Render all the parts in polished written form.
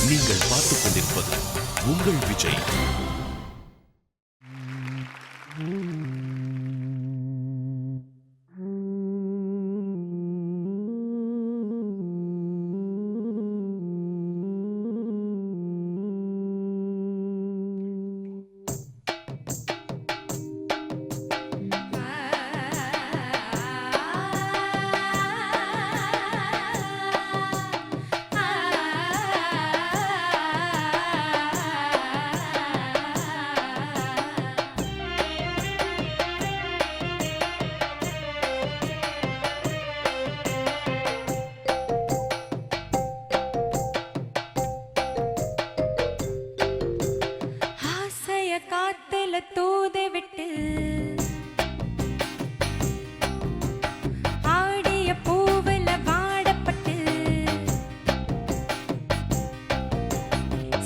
நீங்கள் பார்த்துக் கொண்டிருப்பது உங்கள் விஜய். காத்துல தூத விட்டு ஆடிய பூவுல வாடப்பட்டு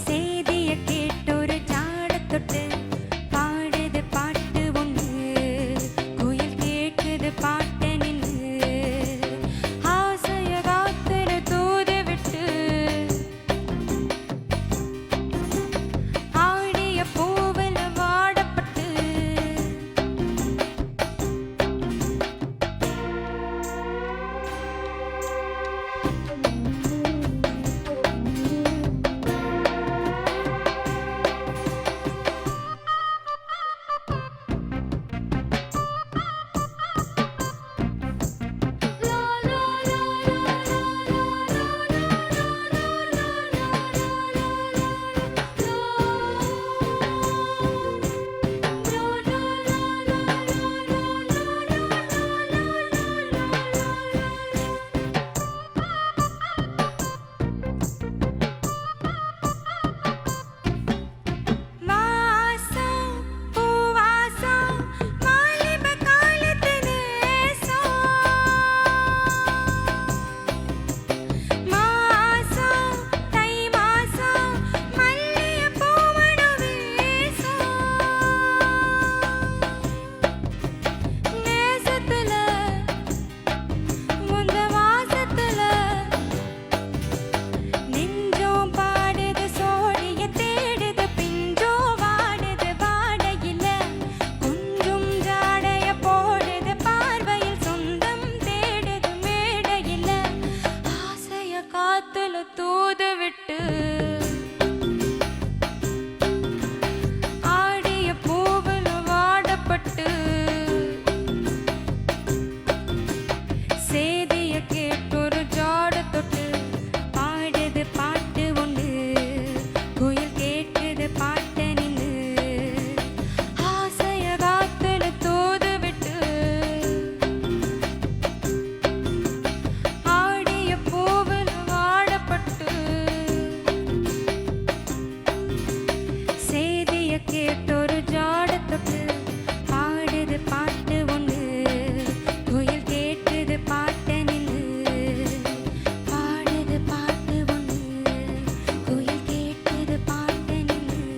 செய்திய கேட்டொரு ஜாட தொட்டு பாடுது பாட்டு ஒண்ணு குயில் கேட்குது பாட்டு நின்று ஆசைய காத்துல தூத விட்டு ஆடிய பூவுல வாடப்பட்டு வாசம் பூவாசம் வாலிப காலத்து நேசம் மாசம் தை மாசம் மல்லிய பூமண வீசம் நேசத்துல முந்த வாசத்துல நெஞ்சோம் பாடுது சோழிய தேடுது பிஞ்சோ வாடுது வாடையில கொஞ்சம் ஜாடைய போடுது பார்வையில் சொந்தம் தேடுது மேடையில ஆசைய காத்துல தூது விட்டு ஆடிய பூவுல வாடப்பட்டு சேதிய கேட்டொரு ஜாட தொட்டு பாடுது பாட்டு ஒண்ணு குயில் கேட்குது பாட்டு நின்று ஆசைய காத்துல தூது விட்டு ஆடிய பூவுல வாடப்பட்டு சேதிய கேட்டொரு ஜாட தொட்டு பாடுது பாட்டு ஒண்ணு குயில் கேட்குது பாட்டு நின்று பாடுது பாட்டு ஒண்ணு குயில் கேட்குது பாட்டு நின்று.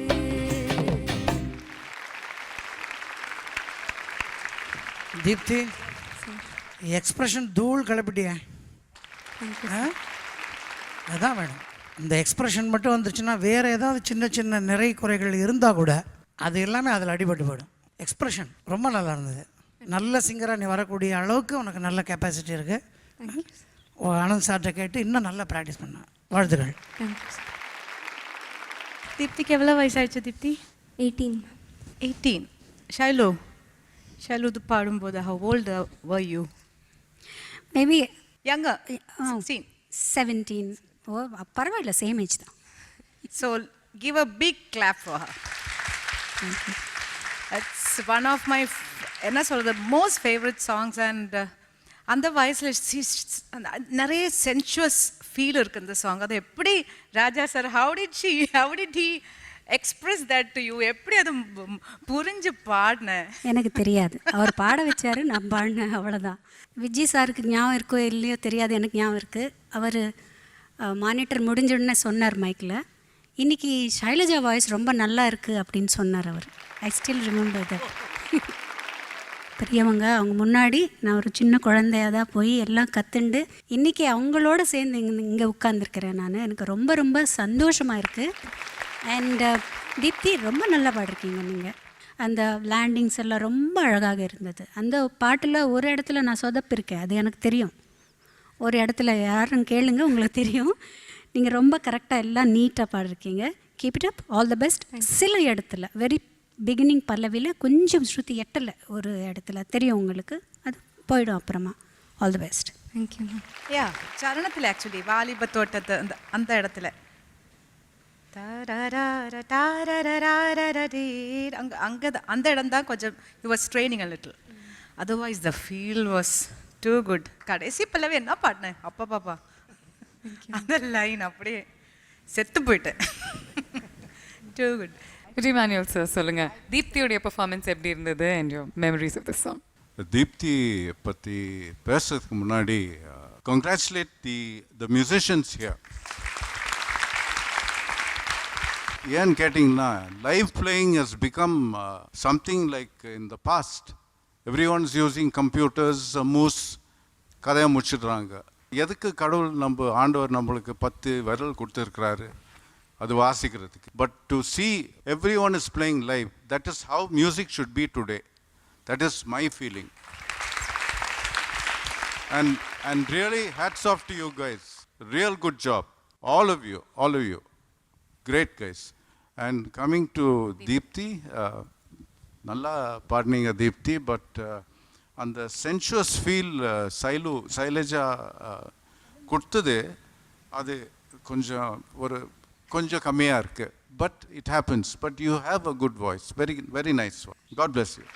தீப்தி எக்ஸ்பிரஷன் தூள் கிளப்பிட்டியா? அதான் மேடம், இந்த எக்ஸ்பிரஷன் மட்டும் வந்துருச்சுன்னா வேறு ஏதாவது சின்ன சின்ன நிறை குறைகள் இருந்தால் கூட அது எல்லாமே அதில் அடிபட்டு போயிடும். எக்ஸ்பிரஷன் ரொம்ப நல்லா இருந்தது. நல்ல சிங்கராக நீ வரக்கூடிய அளவுக்கு உனக்கு நல்ல கெப்பாசிட்டி இருக்குது. ஆனந்த் சார்கிட்ட கேட்டு இன்னும் நல்லா ப்ராக்டிஸ் பண்ண வாழ்த்துக்கள். தீப்திக்கு எவ்வளோ வயசாயிடுச்சு தீப்தி? 18. 18. ஷைலு இது பாடும்போது how old were you? Maybe Younger, 16. 17. ஓ பரவாயில்ல, சேம் ஏஜ் தான். So give a big clap for her. It's one of my என்ன சொல்கிறது most favorite songs and அந்த வயசில் நிறைய சென்சுவஸ் ஃபீல் இருக்குது இந்த சாங். அது எப்படி ராஜா sir how did he express that to you? எப்படி அது புரிஞ்சு பாடினேன்? எனக்கு தெரியாது, அவர் பாட வச்சாரு, நான் பாடினேன், அவ்வளோதான். விஜய் சாருக்கு ஞாபகம் இருக்கோ இல்லையோ தெரியாது, எனக்கு ஞாபகம் இருக்குது. அவர் மானிட்டர் முடிஞ்ச உடனே சொன்னார் மைக்கில், இன்றைக்கி ஷைலஜா வாய்ஸ் ரொம்ப நல்லா இருக்குது அப்படின்னு சொன்னார் அவர். I still remember that. பெரியவங்க, அவங்க முன்னாடி நான் ஒரு சின்ன குழந்தையாக தான் போய் எல்லாம் கற்றுண்டு இன்றைக்கி அவங்களோட சேர்ந்து இங்கே உட்காந்துருக்கிறேன் நான். எனக்கு ரொம்ப ரொம்ப சந்தோஷமாக இருக்குது. அண்ட் தீப்தி ரொம்ப நல்லா பாடிருக்கீங்க நீங்கள். அந்த லேண்டிங்ஸ் எல்லாம் ரொம்ப அழகாக இருந்தது. அந்த பாட்டில் ஒரு இடத்துல நான் சொதப்பிருக்கேன், அது எனக்கு தெரியும். ஒரு இடத்துல யாரும் கேளுங்க, உங்களுக்கு தெரியும். நீங்கள் ரொம்ப கரெக்டாக எல்லாம் நீட்டாக பாடிருக்கீங்க. Keep it up, all the best. சில இடத்துல வெரி பிகினிங் பல்லவியில் கொஞ்சம் ஸ்ருதி எட்டலை ஒரு இடத்துல, தெரியும் உங்களுக்கு, அது போயிடும் அப்புறமா. All the best. தேங்க்யூ. யா சரணத்தில் ஆக்சுவலி வாலிப தோட்டத்தை அந்த இடத்துல அங்கே அந்த இடம் தான் கொஞ்சம் you was training a little. Otherwise the feel was too good. கடைசி பல்லவி என்ன பாடினேன் அப்பா பாப்பா, அந்த லைன் அப்படியே செத்து போயிட்டேன். Too good. Vijay Manuel sir சொல்லுங்க, தீப்தியோடைய பெர்ஃபார்மன்ஸ் எப்படி இருந்தது and your memories of this song? Deepthi பற்றி பேசுறதுக்கு முன்னாடி கங்க்ராச்சுலேட் தி மியூசிஷியன்ஸ் ஹியர். ஏன்னு கேட்டிங்கன்னா, live playing has become something like in the past. Everyone is using computers, mouse, கதையை முடிச்சிடுறாங்க. எதுக்கு கடவுள் ஆண்டவர் நம்மளுக்கு 10 விரல் கொடுத்துருக்கிறாரு அது வாசிக்கிறதுக்கு. But to see everyone is playing live, that is how music should be today. That is my feeling. And really hats off to you guys. Real good job. All of you. Great guys. And coming to Deepthi, நல்லா பாடினீங்க Deepthi, but அந்த sensuous feel Shailaja கொடுத்தது அது கொஞ்சம் கம்மியாக இருக்குது. But it happens. But you have a good voice. Very very nice. God bless you.